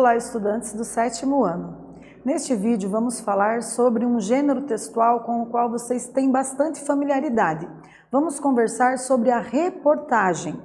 Olá, estudantes do 7º ano. Neste vídeo vamos falar sobre um gênero textual com o qual vocês têm bastante familiaridade. Vamos conversar sobre a reportagem.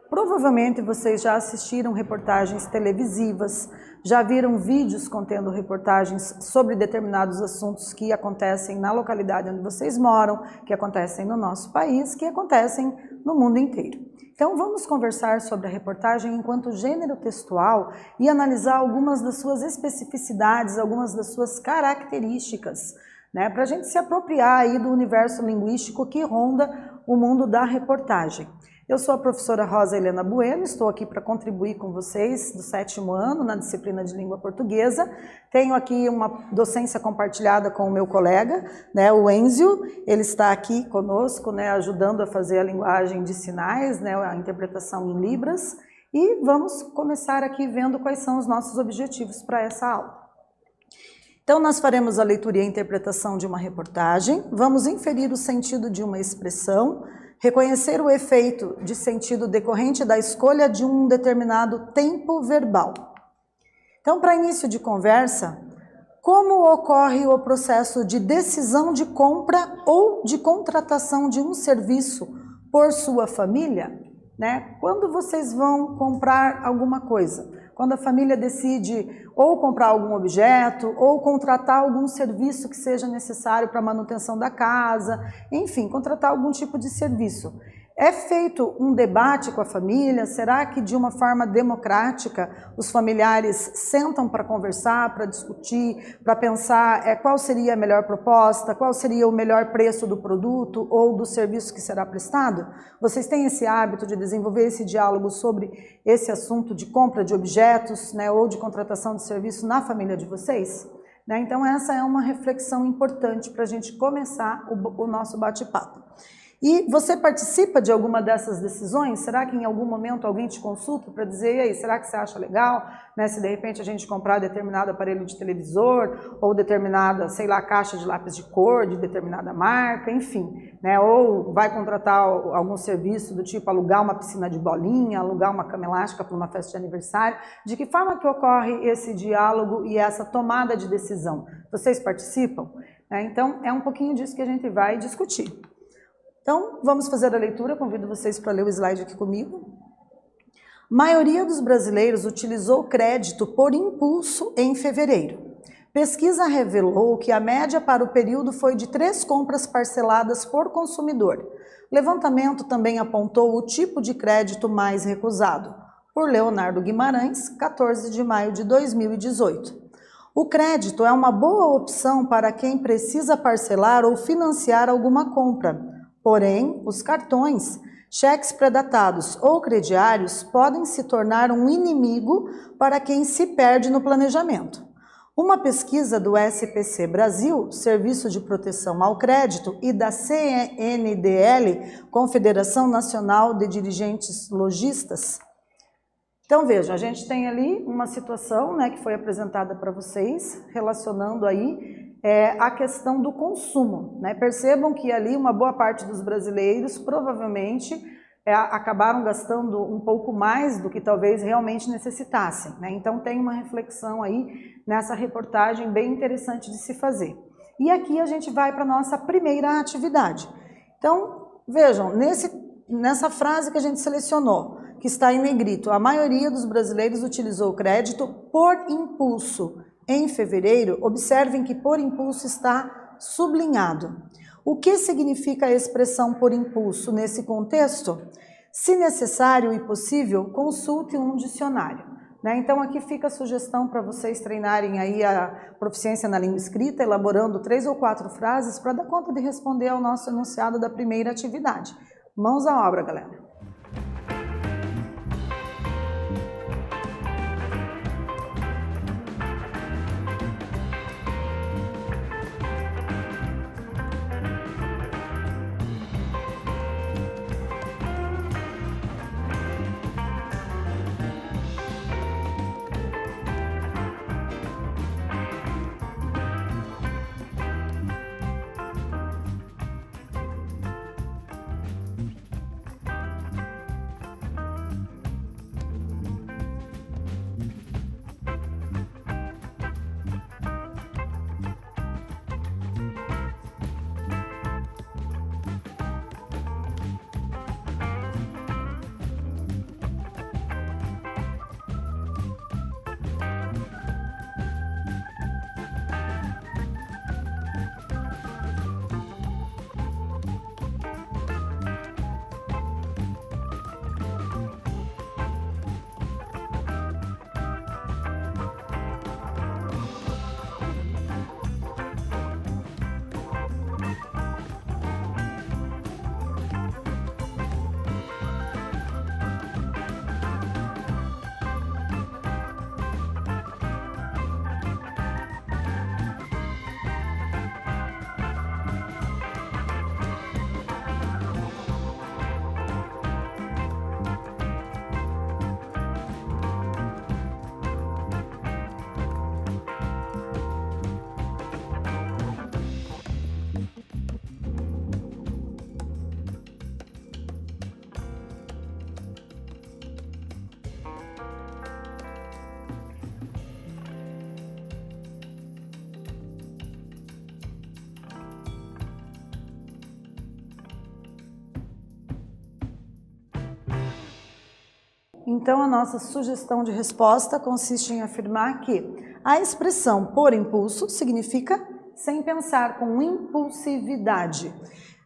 Provavelmente vocês já assistiram reportagens televisivas, já viram vídeos contendo reportagens sobre determinados assuntos que acontecem na localidade onde vocês moram, que acontecem no nosso país, que acontecem no mundo inteiro. Então vamos conversar sobre a reportagem enquanto gênero textual e analisar algumas das suas especificidades, algumas das suas características, né, para a gente se apropriar aí do universo linguístico que ronda o mundo da reportagem. Eu sou a professora Rosa Helena Bueno, estou aqui para contribuir com vocês do 7º ano na disciplina de língua portuguesa. Tenho aqui uma docência compartilhada com o meu colega, né, o Enzio. Ele está aqui conosco, né, ajudando a fazer a linguagem de sinais, né, a interpretação em Libras. E vamos começar aqui vendo quais são os nossos objetivos para essa aula. Então nós faremos a leitura e a interpretação de uma reportagem, vamos inferir o sentido de uma expressão, reconhecer o efeito de sentido decorrente da escolha de um determinado tempo verbal. Então, para início de conversa, como ocorre o processo de decisão de compra ou de contratação de um serviço por sua família, né? Quando vocês vão comprar alguma coisa, quando a família decide ou comprar algum objeto, ou contratar algum serviço que seja necessário para a manutenção da casa, enfim, contratar algum tipo de serviço. É feito um debate com a família? Será que de uma forma democrática os familiares sentam para conversar, para discutir, para pensar qual seria a melhor proposta, qual seria o melhor preço do produto ou do serviço que será prestado? Vocês têm esse hábito de desenvolver esse diálogo sobre esse assunto de compra de objetos, né, ou de contratação de serviço na família de vocês? Né? Então essa é uma reflexão importante para a gente começar o nosso bate-papo. E você participa de alguma dessas decisões? Será que em algum momento alguém te consulta para dizer, e aí, será que você acha legal, né, se de repente a gente comprar determinado aparelho de televisor, ou determinada, sei lá, caixa de lápis de cor de determinada marca, enfim, né, ou vai contratar algum serviço do tipo alugar uma piscina de bolinha, alugar uma cama elástica para uma festa de aniversário? De que forma que ocorre esse diálogo e essa tomada de decisão? Vocês participam? Então é um pouquinho disso que a gente vai discutir. Então, vamos fazer a leitura, convido vocês para ler o slide aqui comigo. A maioria dos brasileiros utilizou crédito por impulso em fevereiro. Pesquisa revelou que a média para o período foi de 3 compras parceladas por consumidor. Levantamento também apontou o tipo de crédito mais recusado, por Leonardo Guimarães, 14 de maio de 2018. O crédito é uma boa opção para quem precisa parcelar ou financiar alguma compra. Porém, os cartões, cheques predatados ou crediários podem se tornar um inimigo para quem se perde no planejamento. Uma pesquisa do SPC Brasil, Serviço de Proteção ao Crédito, e da CNDL, Confederação Nacional de Dirigentes Lojistas. Então vejam, a gente tem ali uma situação, né, que foi apresentada para vocês, relacionando aí a questão do consumo, né? Percebam que ali uma boa parte dos brasileiros provavelmente acabaram gastando um pouco mais do que talvez realmente necessitassem, né? Então tem uma reflexão aí nessa reportagem bem interessante de se fazer. E aqui a gente vai para a nossa primeira atividade. Então vejam, nessa frase que a gente selecionou, que está em negrito, a maioria dos brasileiros utilizou o crédito por impulso. Em fevereiro, observem que por impulso está sublinhado. O que significa a expressão por impulso nesse contexto? Se necessário e possível, consulte um dicionário. Né? Então aqui fica a sugestão para vocês treinarem aí a proficiência na língua escrita, elaborando 3 ou 4 frases para dar conta de responder ao nosso enunciado da primeira atividade. Mãos à obra, galera! Então, a nossa sugestão de resposta consiste em afirmar que a expressão por impulso significa sem pensar, com impulsividade,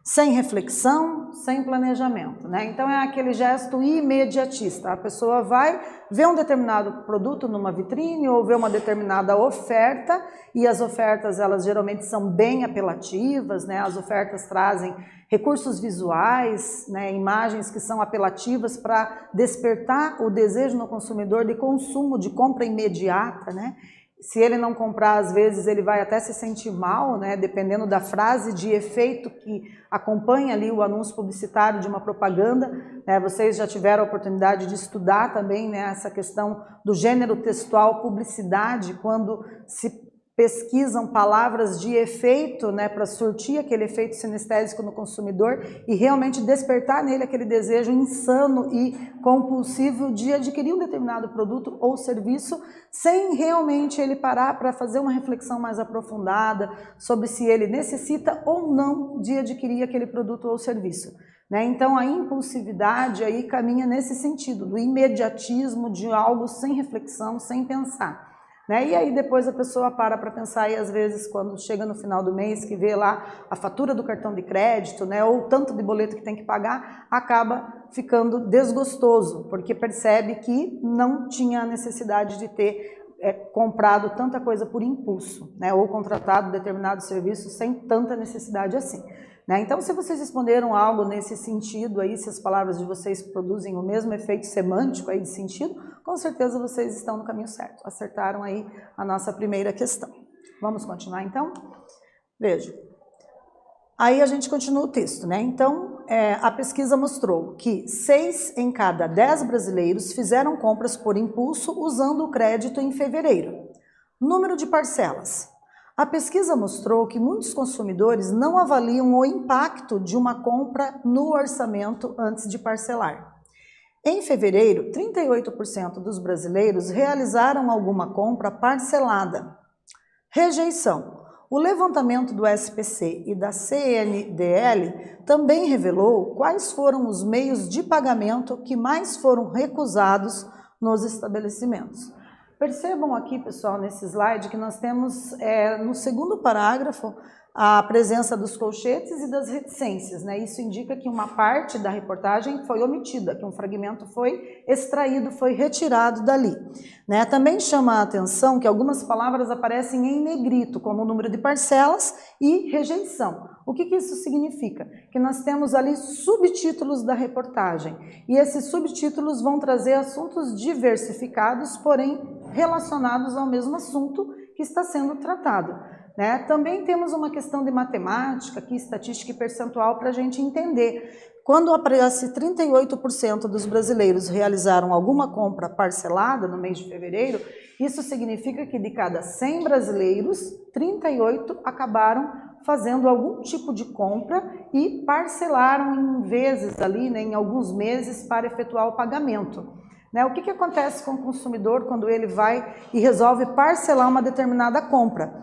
sem reflexão, sem planejamento, né? Então é aquele gesto imediatista. A pessoa vai ver um determinado produto numa vitrine ou ver uma determinada oferta, e as ofertas, elas geralmente são bem apelativas, né? As ofertas trazem recursos visuais, né? Imagens que são apelativas para despertar o desejo no consumidor de consumo, de compra imediata, né? Se ele não comprar, às vezes ele vai até se sentir mal, né? Dependendo da frase de efeito que acompanha ali o anúncio publicitário de uma propaganda, né? Vocês já tiveram a oportunidade de estudar também, né, essa questão do gênero textual publicidade, quando se pesquisam palavras de efeito, né, para surtir aquele efeito sinestésico no consumidor e realmente despertar nele aquele desejo insano e compulsivo de adquirir um determinado produto ou serviço, sem realmente ele parar para fazer uma reflexão mais aprofundada sobre se ele necessita ou não de adquirir aquele produto ou serviço, né? Então a impulsividade aí caminha nesse sentido, do imediatismo de algo sem reflexão, sem pensar, né? E aí depois a pessoa para pensar, e às vezes quando chega no final do mês que vê lá a fatura do cartão de crédito, né, ou o tanto de boleto que tem que pagar, acaba ficando desgostoso, porque percebe que não tinha a necessidade de ter comprado tanta coisa por impulso, né, ou contratado determinado serviço sem tanta necessidade assim, né? Então, se vocês responderam algo nesse sentido aí, se as palavras de vocês produzem o mesmo efeito semântico aí de sentido, com certeza vocês estão no caminho certo, acertaram aí a nossa primeira questão. Vamos continuar então? Veja, aí a gente continua o texto, né? Então, a pesquisa mostrou que 6 em cada 10 brasileiros fizeram compras por impulso usando o crédito em fevereiro. Número de parcelas. A pesquisa mostrou que muitos consumidores não avaliam o impacto de uma compra no orçamento antes de parcelar. Em fevereiro, 38% dos brasileiros realizaram alguma compra parcelada. Rejeição. O levantamento do SPC e da CNDL também revelou quais foram os meios de pagamento que mais foram recusados nos estabelecimentos. Percebam aqui, pessoal, nesse slide que nós temos no segundo parágrafo a presença dos colchetes e das reticências, né? Isso indica que uma parte da reportagem foi omitida, que um fragmento foi extraído, foi retirado dali, né? Também chama a atenção que algumas palavras aparecem em negrito, como o número de parcelas e rejeição. O que isso significa? Que nós temos ali subtítulos da reportagem, e esses subtítulos vão trazer assuntos diversificados, porém relacionados ao mesmo assunto que está sendo tratado, né? Também temos uma questão de matemática, aqui, estatística e percentual, para a gente entender. Quando aparece 38% dos brasileiros realizaram alguma compra parcelada no mês de fevereiro, isso significa que de cada 100 brasileiros, 38 acabaram fazendo algum tipo de compra e parcelaram em vezes ali, né, em alguns meses, para efetuar o pagamento. Né? O que acontece com o consumidor quando ele vai e resolve parcelar uma determinada compra?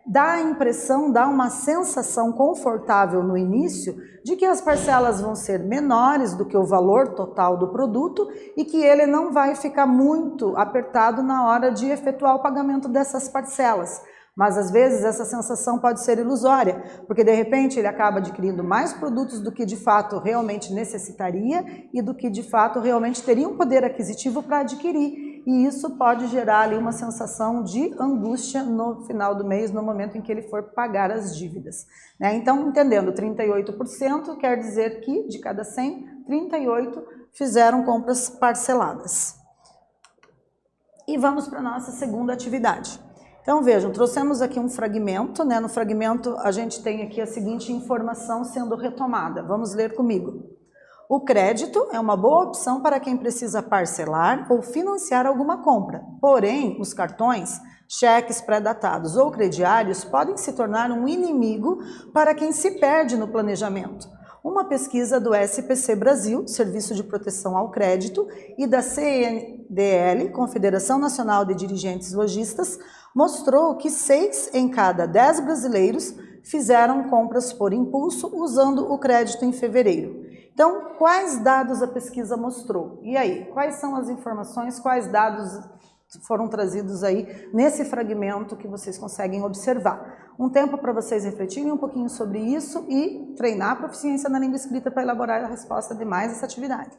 Dá a impressão, dá uma sensação confortável no início de que as parcelas vão ser menores do que o valor total do produto e que ele não vai ficar muito apertado na hora de efetuar o pagamento dessas parcelas. Mas às vezes essa sensação pode ser ilusória, porque de repente ele acaba adquirindo mais produtos do que de fato realmente necessitaria e do que de fato realmente teria um poder aquisitivo para adquirir. E isso pode gerar ali uma sensação de angústia no final do mês, no momento em que ele for pagar as dívidas, né? Então, entendendo, 38% quer dizer que de cada 100, 38 fizeram compras parceladas. E vamos para a nossa segunda atividade. Então vejam, trouxemos aqui um fragmento, né? No fragmento a gente tem aqui a seguinte informação sendo retomada. Vamos ler comigo. O crédito é uma boa opção para quem precisa parcelar ou financiar alguma compra. Porém, os cartões, cheques pré-datados ou crediários podem se tornar um inimigo para quem se perde no planejamento. Uma pesquisa do SPC Brasil, Serviço de Proteção ao Crédito, e da CNDL, Confederação Nacional de Dirigentes Lojistas, mostrou que 6 em cada 10 brasileiros fizeram compras por impulso usando o crédito em fevereiro. Então, quais dados a pesquisa mostrou? E aí, quais são as informações, quais dados foram trazidos aí nesse fragmento que vocês conseguem observar? Um tempo para vocês refletirem um pouquinho sobre isso e treinar a proficiência na língua escrita para elaborar a resposta de mais essa atividade.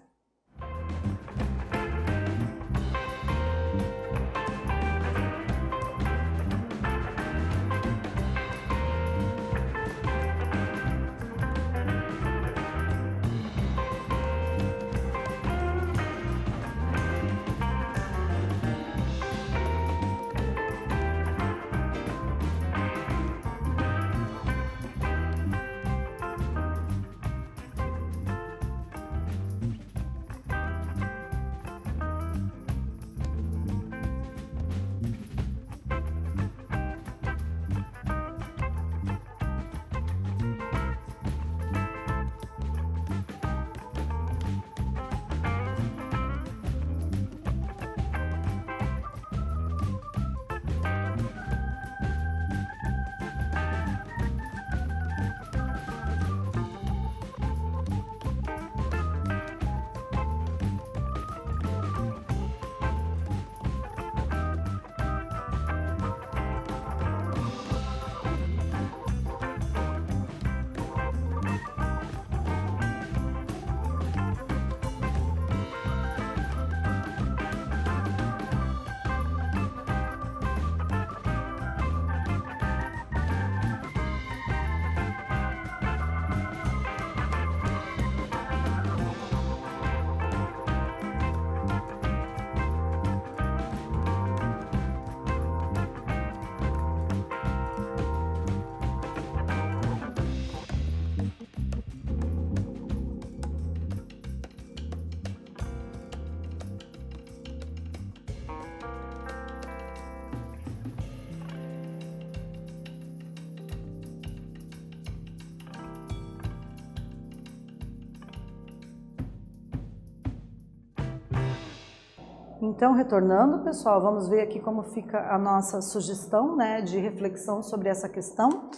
Então, retornando, pessoal, vamos ver aqui como fica a nossa sugestão, né, de reflexão sobre essa questão.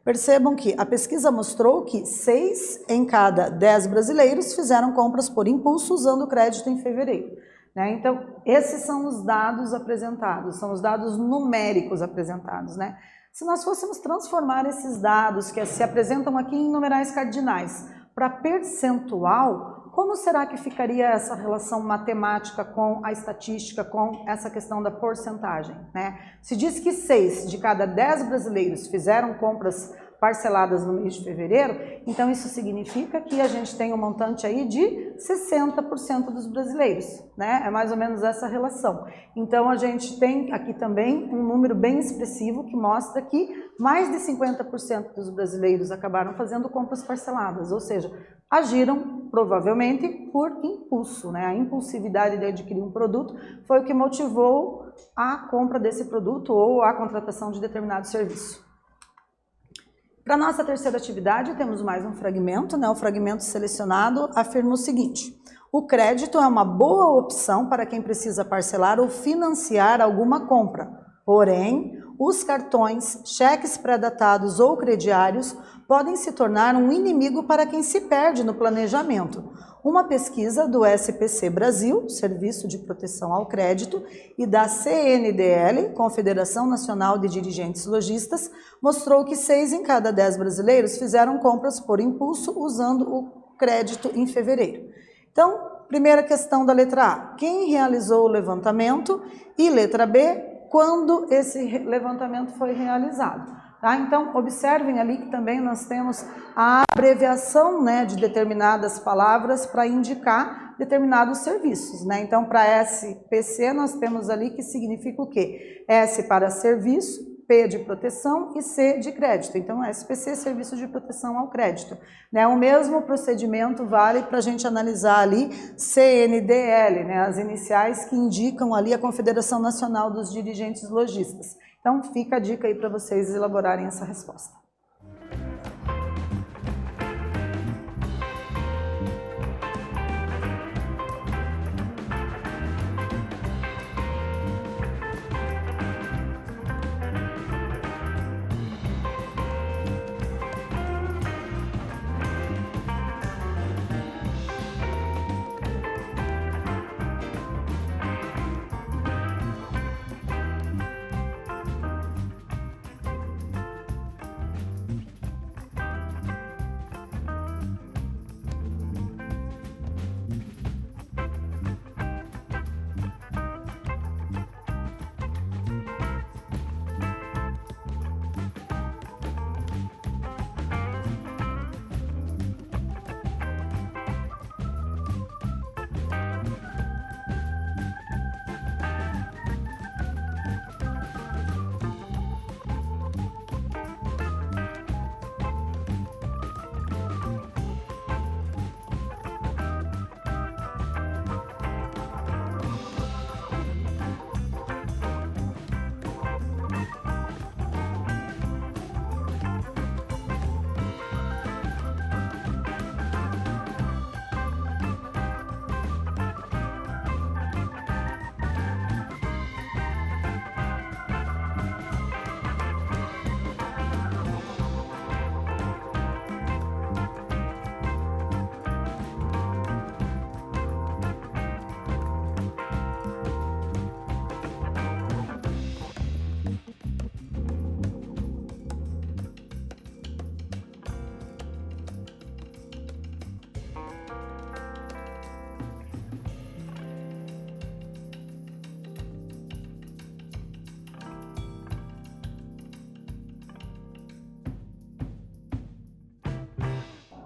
Percebam que a pesquisa mostrou que 6 em cada 10 brasileiros fizeram compras por impulso usando crédito em fevereiro, né? Então, esses são os dados apresentados, são os dados numéricos apresentados, né? Se nós fôssemos transformar esses dados que se apresentam aqui em numerais cardinais para percentual, como será que ficaria essa relação matemática com a estatística, com essa questão da porcentagem, né? Se diz que 6 de cada 10 brasileiros fizeram compras parceladas no mês de fevereiro, então isso significa que a gente tem um montante aí de 60% dos brasileiros, né? É mais ou menos essa relação. Então a gente tem aqui também um número bem expressivo que mostra que mais de 50% dos brasileiros acabaram fazendo compras parceladas, ou seja, agiram provavelmente por impulso, né? A impulsividade de adquirir um produto foi o que motivou a compra desse produto ou a contratação de determinado serviço. Para a nossa terceira atividade, temos mais um fragmento, né? O fragmento selecionado afirma o seguinte: o crédito é uma boa opção para quem precisa parcelar ou financiar alguma compra. Porém, os cartões, cheques pré-datados ou crediários podem se tornar um inimigo para quem se perde no planejamento. Uma pesquisa do SPC Brasil, Serviço de Proteção ao Crédito, e da CNDL, Confederação Nacional de Dirigentes Lojistas, mostrou que 6 em cada 10 brasileiros fizeram compras por impulso usando o crédito em fevereiro. Então, primeira questão da letra A: quem realizou o levantamento? E letra B: quando esse levantamento foi realizado? Tá? Então, observem ali que também nós temos a abreviação, né, de determinadas palavras para indicar determinados serviços, né? Então, para SPC, nós temos ali que significa o quê? S para serviço, P de proteção e C de crédito. Então, SPC, Serviço de Proteção ao Crédito, né? O mesmo procedimento vale para a gente analisar ali CNDL, né? As iniciais que indicam ali a Confederação Nacional dos Dirigentes Lojistas. Então, fica a dica aí para vocês elaborarem essa resposta.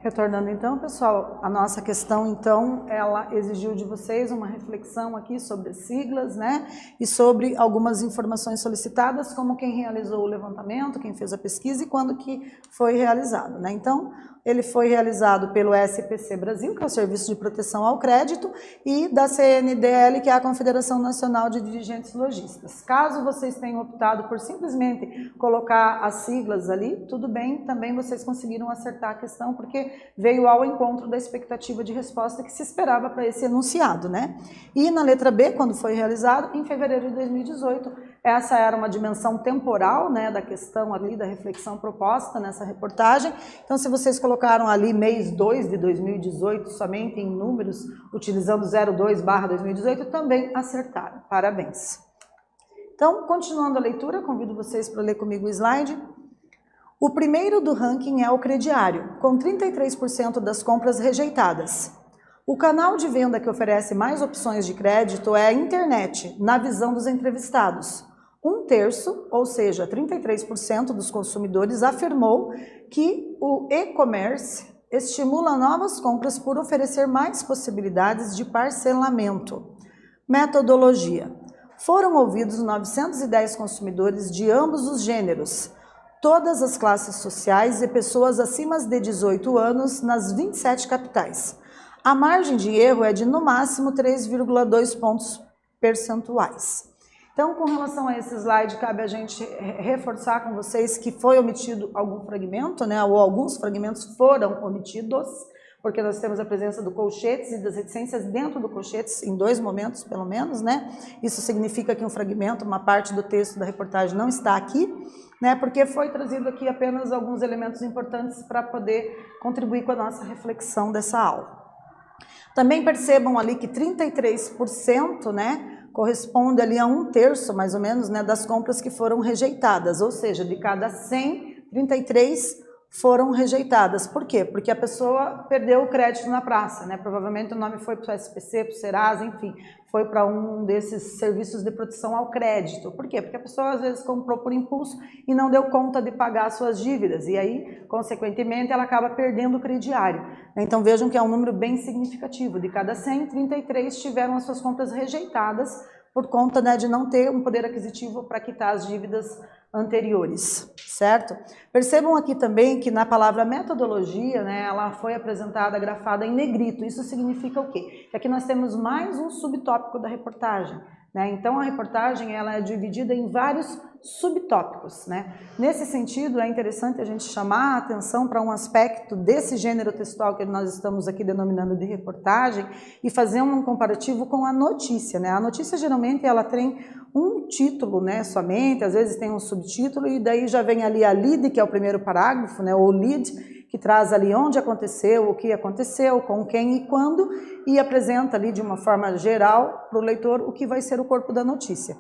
Retornando então, pessoal, a nossa questão então, ela exigiu de vocês uma reflexão aqui sobre as siglas, né? E sobre algumas informações solicitadas, como quem realizou o levantamento, quem fez a pesquisa e quando que foi realizado, né? Então, ele foi realizado pelo SPC Brasil, que é o Serviço de Proteção ao Crédito, e da CNDL, que é a Confederação Nacional de Dirigentes Lojistas. Caso vocês tenham optado por simplesmente colocar as siglas ali, tudo bem, também vocês conseguiram acertar a questão, porque veio ao encontro da expectativa de resposta que se esperava para esse enunciado, né? E na letra B, quando foi realizado, em fevereiro de 2018, essa era uma dimensão temporal, né, da questão ali, da reflexão proposta nessa reportagem. Então, se vocês colocaram ali mês 2 de 2018, somente em números, utilizando 02/2018, também acertaram. Parabéns. Então, continuando a leitura, convido vocês para ler comigo o slide. O primeiro do ranking é o crediário, com 33% das compras rejeitadas. O canal de venda que oferece mais opções de crédito é a internet, na visão dos entrevistados. 1/3, ou seja, 33% dos consumidores afirmou que o e-commerce estimula novas compras por oferecer mais possibilidades de parcelamento. Metodologia. Foram ouvidos 910 consumidores de ambos os gêneros, todas as classes sociais e pessoas acima de 18 anos nas 27 capitais. A margem de erro é de no máximo 3,2 pontos percentuais. Então, com relação a esse slide, cabe a gente reforçar com vocês que foi omitido algum fragmento, né, ou alguns fragmentos foram omitidos, porque nós temos a presença do colchetes e das reticências dentro do colchetes, em 2 momentos pelo menos, né? Isso significa que um fragmento, uma parte do texto da reportagem não está aqui, né? Porque foi trazido aqui apenas alguns elementos importantes para poder contribuir com a nossa reflexão dessa aula. Também percebam ali que 33%, né, corresponde ali a 1/3, mais ou menos, né, das compras que foram rejeitadas, ou seja, de cada 100, 33 foram rejeitadas. Por quê? Porque a pessoa perdeu o crédito na praça, né? Provavelmente o nome foi para o SPC, para o Serasa, enfim, foi para um desses serviços de proteção ao crédito. Por quê? Porque a pessoa às vezes comprou por impulso e não deu conta de pagar suas dívidas, e aí, consequentemente, ela acaba perdendo o crediário. Então vejam que é um número bem significativo. De cada 100, 33 tiveram as suas compras rejeitadas por conta, né, de não ter um poder aquisitivo para quitar as dívidas anteriores, certo? Percebam aqui também que na palavra metodologia, né, ela foi apresentada, grafada em negrito. Isso significa o quê? Que aqui nós temos mais um subtópico da reportagem, né? Então a reportagem ela é dividida em vários subtópicos, né? Nesse sentido, é interessante a gente chamar a atenção para um aspecto desse gênero textual que nós estamos aqui denominando de reportagem e fazer um comparativo com a notícia, né? A notícia geralmente ela tem um título, né, somente, às vezes tem um subtítulo e daí já vem ali a lead, que é o primeiro parágrafo, né, ou lead, que traz ali onde aconteceu, o que aconteceu, com quem e quando, e apresenta ali de uma forma geral para o leitor o que vai ser o corpo da notícia.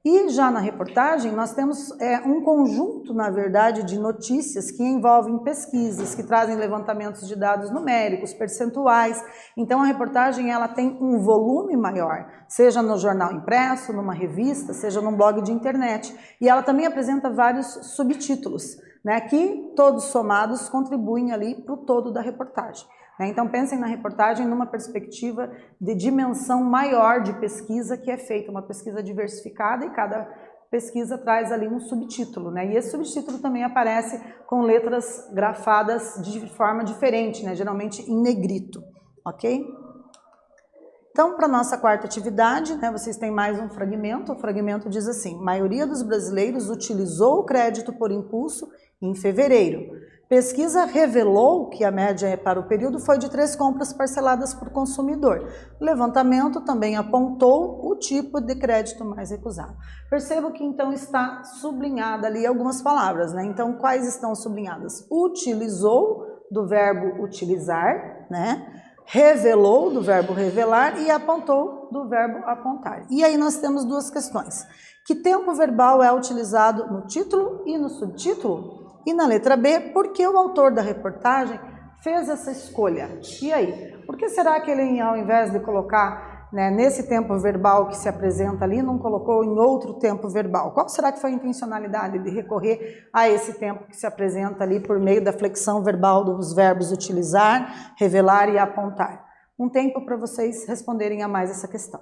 E já na reportagem nós temos um conjunto, na verdade, de notícias que envolvem pesquisas, que trazem levantamentos de dados numéricos, percentuais. Então a reportagem ela tem um volume maior, seja no jornal impresso, numa revista, seja num blog de internet. E ela também apresenta vários subtítulos, né, que todos somados contribuem ali para o todo da reportagem. Então pensem na reportagem numa perspectiva de dimensão maior de pesquisa que é feita, uma pesquisa diversificada e cada pesquisa traz ali um subtítulo, né? E esse subtítulo também aparece com letras grafadas de forma diferente, né? Geralmente em negrito, ok? Então, para a nossa quarta atividade, né, vocês têm mais um fragmento. O fragmento diz assim: maioria dos brasileiros utilizou o crédito por impulso em fevereiro. Pesquisa revelou que a média para o período foi de 3 compras parceladas por consumidor. O levantamento também apontou o tipo de crédito mais recusado. Percebo que então está sublinhada ali algumas palavras, né? Então, quais estão sublinhadas? Utilizou, do verbo utilizar, né? Revelou, do verbo revelar, e apontou, do verbo apontar. E aí nós temos duas questões. Que tempo verbal é utilizado no título e no subtítulo? E na letra B, por que o autor da reportagem fez essa escolha? E aí? Por que será que ele, ao invés de colocar né, nesse tempo verbal que se apresenta ali, não colocou em outro tempo verbal? Qual será que foi a intencionalidade de recorrer a esse tempo que se apresenta ali por meio da flexão verbal dos verbos utilizar, revelar e apontar? Um tempo para vocês responderem a mais essa questão.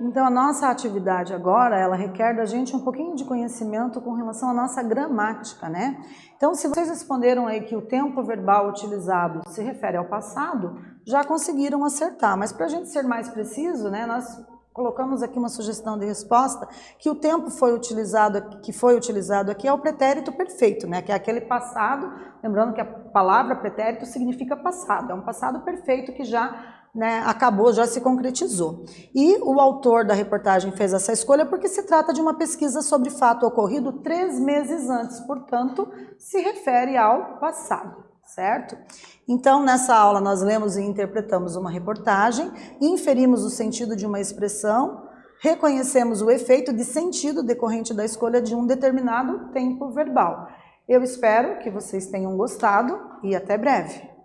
Então, a nossa atividade agora, ela requer da gente um pouquinho de conhecimento com relação à nossa gramática, né? Então, se vocês responderam aí que o tempo verbal utilizado se refere ao passado, já conseguiram acertar. Mas para a gente ser mais preciso, né, nós colocamos aqui uma sugestão de resposta que o tempo que foi utilizado aqui é o pretérito perfeito, né? Que é aquele passado, lembrando que a palavra pretérito significa passado, é um passado perfeito que já, né, acabou, já se concretizou. E o autor da reportagem fez essa escolha porque se trata de uma pesquisa sobre fato ocorrido 3 meses antes, portanto, se refere ao passado, certo? Então, nessa aula nós lemos e interpretamos uma reportagem, inferimos o sentido de uma expressão, reconhecemos o efeito de sentido decorrente da escolha de um determinado tempo verbal. Eu espero que vocês tenham gostado e até breve.